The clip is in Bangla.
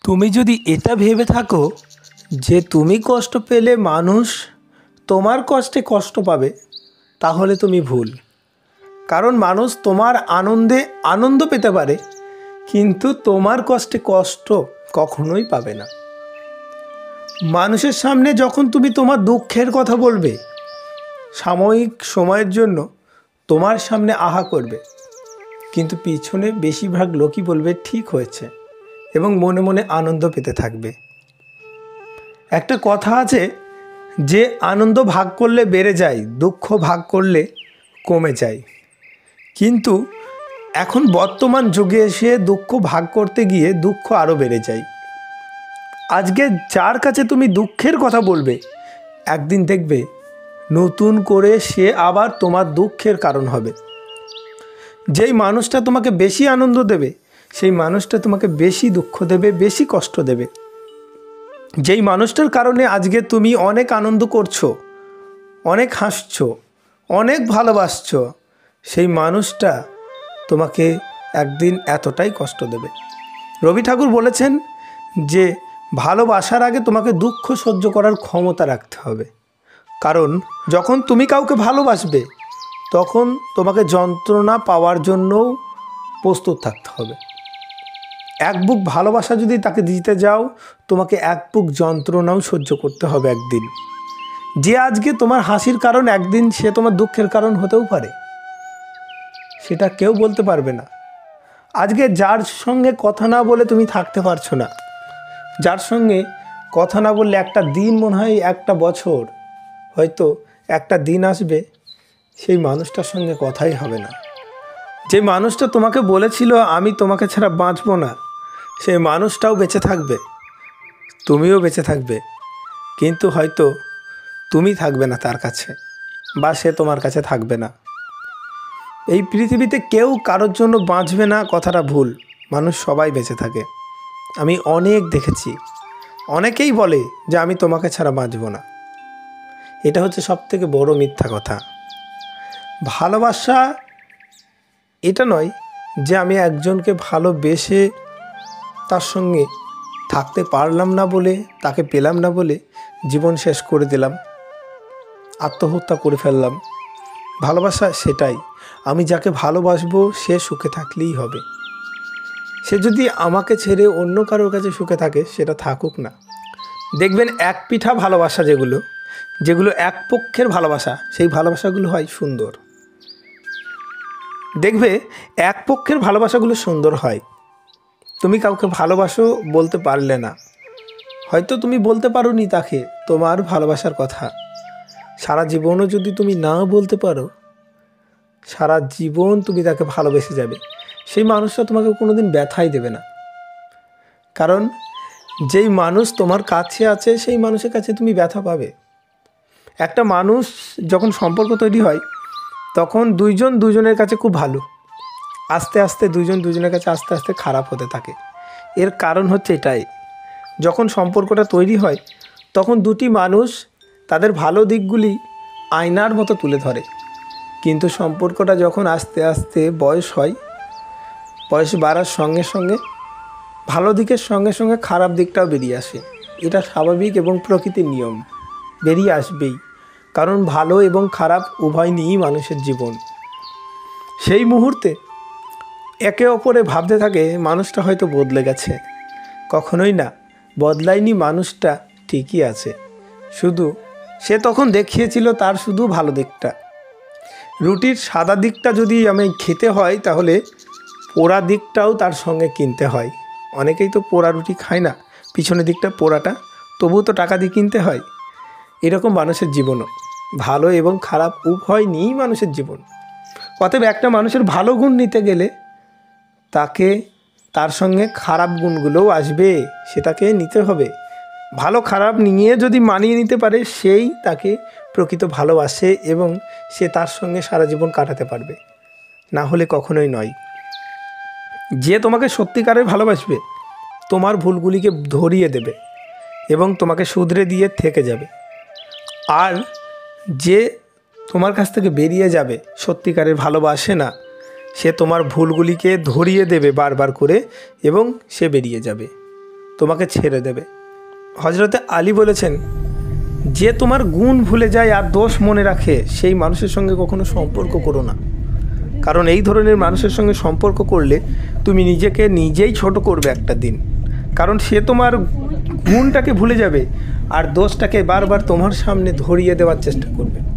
তুমি যদি এটা ভেবে থাকো যে তুমি কষ্ট পেলে মানুষ তোমার কষ্টে কষ্ট পাবে, তাহলে তুমি ভুল। কারণ মানুষ তোমার আনন্দে আনন্দ পেতে পারে, কিন্তু তোমার কষ্টে কষ্ট কখনোই পাবে না। মানুষের সামনে যখন তুমি তোমার দুঃখের কথা বলবে, সাময়িক সময়ের জন্য তোমার সামনে আহা করবে, কিন্তু পিছনে বেশিরভাগ লোকই বলবে ঠিক হয়েছে এবং মনে মনে আনন্দ পেতে থাকবে। একটা কথা আছে যে আনন্দ ভাগ করলে বেড়ে যায়, দুঃখ ভাগ করলে কমে যায়। কিন্তু এখন বর্তমান যুগে এসে দুঃখ ভাগ করতে গিয়ে দুঃখ আরও বেড়ে যায়। আজকে যার কাছে তুমি দুঃখের কথা বলবে, একদিন দেখবে নতুন করে সে আবার তোমার দুঃখের কারণ হবে। যেই মানুষটা তোমাকে বেশি আনন্দ দেবে, সেই মানুষটা তোমাকে বেশি দুঃখ দেবে, বেশি কষ্ট দেবে। যেই মানুষটার কারণে আজকে তুমি অনেক আনন্দ করছো, অনেক হাসছো, অনেক ভালোবাসছো, সেই মানুষটা তোমাকে একদিন এতটাই কষ্ট দেবে। রবি ঠাকুর বলেছেন যে ভালোবাসার আগে তোমাকে দুঃখ সহ্য করার ক্ষমতা রাখতে হবে। কারণ যখন তুমি কাউকে ভালোবাসবে, তখন তোমাকে যন্ত্রণা পাওয়ার জন্যও প্রস্তুত থাকতে হবে। এক বুক ভালোবাসা যদি তাকে দিতে যাও, তোমাকে এক বুক যন্ত্রণাও সহ্য করতে হবে একদিন। যে আজকে তোমার হাসির কারণ, একদিন সে তোমার দুঃখের কারণ হতেও পারে, সেটা কেউ বলতে পারবে না। আজকে যার সঙ্গে কথা না বলে তুমি থাকতে পারছো না, যার সঙ্গে কথা না বললে একটা দিন মনে হয় একটা বছর, হয়তো একটা দিন আসবে সেই মানুষটার সঙ্গে কথাই হবে না। যে মানুষটা তোমাকে বলেছিল আমি তোমাকে ছাড়া বাঁচব না, সেই মানুষটাও বেঁচে থাকবে, তুমিও বেঁচে থাকবে, কিন্তু হয়তো তুমি থাকবে না তার কাছে, বা সে তোমার কাছে থাকবে না। এই পৃথিবীতে কেউ কারোর জন্য বাঁচবে না, কথাটা ভুল। মানুষ সবাই বেঁচে থাকে। আমি অনেক দেখেছি, অনেকেই বলে যে আমি তোমাকে ছাড়া বাঁচব না। এটা হচ্ছে সবথেকে বড় মিথ্যা কথা। ভালোবাসা এটা নয় যে আমি একজনকে ভালোবেসে তার সঙ্গে থাকতে পারলাম না বলে, তাকে পেলাম না বলে জীবন শেষ করে দিলাম, আত্মহত্যা করে ফেললাম। ভালোবাসা সেটাই, আমি যাকে ভালোবাসবো সে সুখে থাকলেই হবে। সে যদি আমাকে ছেড়ে অন্য কারোর কাছে সুখে থাকে, সেটা থাকুক না। দেখবেন এক পিঠা ভালোবাসা যেগুলো এক পক্ষের ভালোবাসা, সেই ভালোবাসাগুলো হয় সুন্দর। দেখবে এক পক্ষের ভালোবাসাগুলো সুন্দর হয়। তুমি কাউকে ভালোবাসো বলতে পারলে না, হয়তো তুমি বলতে পারোনি তাকে তোমার ভালোবাসার কথা। সারা জীবনও যদি তুমি না বলতে পারো, সারা জীবন তুমি তাকে ভালোবেসে যাবে, সেই মানুষটা তোমাকে কোনোদিন ব্যথাই দেবে না। কারণ যেই মানুষ তোমার কাছে আছে, সেই মানুষের কাছে তুমি ব্যথা পাবে। একটা মানুষ যখন সম্পর্ক তৈরি হয়, তখন দুইজন দুজনের কাছে খুব ভালো, আস্তে আস্তে দুইজন দুজনের কাছে আস্তে আস্তে খারাপ হতে থাকে। এর কারণ হচ্ছে এটাই, যখন সম্পর্কটা তৈরি হয়, তখন দুটি মানুষ তাদের ভালো দিকগুলি আয়নার মতো তুলে ধরে। কিন্তু সম্পর্কটা যখন আস্তে আস্তে বয়স হয়, বয়স বাড়ার সঙ্গে সঙ্গে ভালো দিকের সঙ্গে সঙ্গে খারাপ দিকটাও বেরিয়ে আসে। এটা স্বাভাবিক এবং প্রকৃতির নিয়ম, বেরিয়ে আসবেই। কারণ ভালো এবং খারাপ উভয় নিয়েই মানুষের জীবন। সেই মুহূর্তে একে অপরে ভাবতে থাকে মানুষটা হয়তো বদলে গেছে। কখনোই না, বদলায়নি, মানুষটা ঠিকই আছে। শুধু সে তখন দেখিয়েছিল তার শুধু ভালো দিকটা। রুটির সাদা দিকটা যদি আমি খেতে হয়, তাহলে পোড়া দিকটাও তার সঙ্গে কিনতে হয়। অনেকেই তো পোড়া রুটি খায় না, পিছনের দিকটা পোড়াটা, তবুও তো টাকা দিয়ে কিনতে হয়। এরকম মানুষের জীবনও, ভালো এবং খারাপ উভয় নিয়েই মানুষের জীবন। অতএব একটা মানুষের ভালো গুণ নিতে গেলে তাকে তার সঙ্গে খারাপ গুণগুলোও আসবে, সেটাকে নিতে হবে। ভালো খারাপ নিয়ে যদি মানিয়ে নিতে পারে, সেই তাকে প্রকৃত ভালোবাসে এবং সে তার সঙ্গে সারা জীবন কাটাতে পারবে। না হলে কখনোই নয়। যে তোমাকে সত্যিকারের ভালোবাসবে, তোমার ভুলগুলিকে ধরিয়ে দেবে এবং তোমাকে শুধরে দিয়ে থেকে যাবে। আর যে তোমার কাছ থেকে বেরিয়ে যাবে, সত্যিকারের ভালোবাসে না, সে তোমার ভুলগুলিকে ধরিয়ে দেবে বারবার করে এবং সে বেরিয়ে যাবে। তোমাকে ছেড়ে দেবে। হজরতে আলী বলেছেন, যে তোমার গুণ ভুলে যায় আর দোষ মনে রাখে সেই মানুষের সঙ্গে কখনো সম্পর্ক করো না। কারণ এই ধরনের মানুষের সঙ্গে সম্পর্ক করলে তুমি নিজেকে নিজেই ছোট করবে একটা দিন। কারণ সে তোমার গুণটাকে ভুলে যাবে আর দোষটাকে বারবার তোমার সামনে ধরিয়ে দেওয়ার চেষ্টা করবে।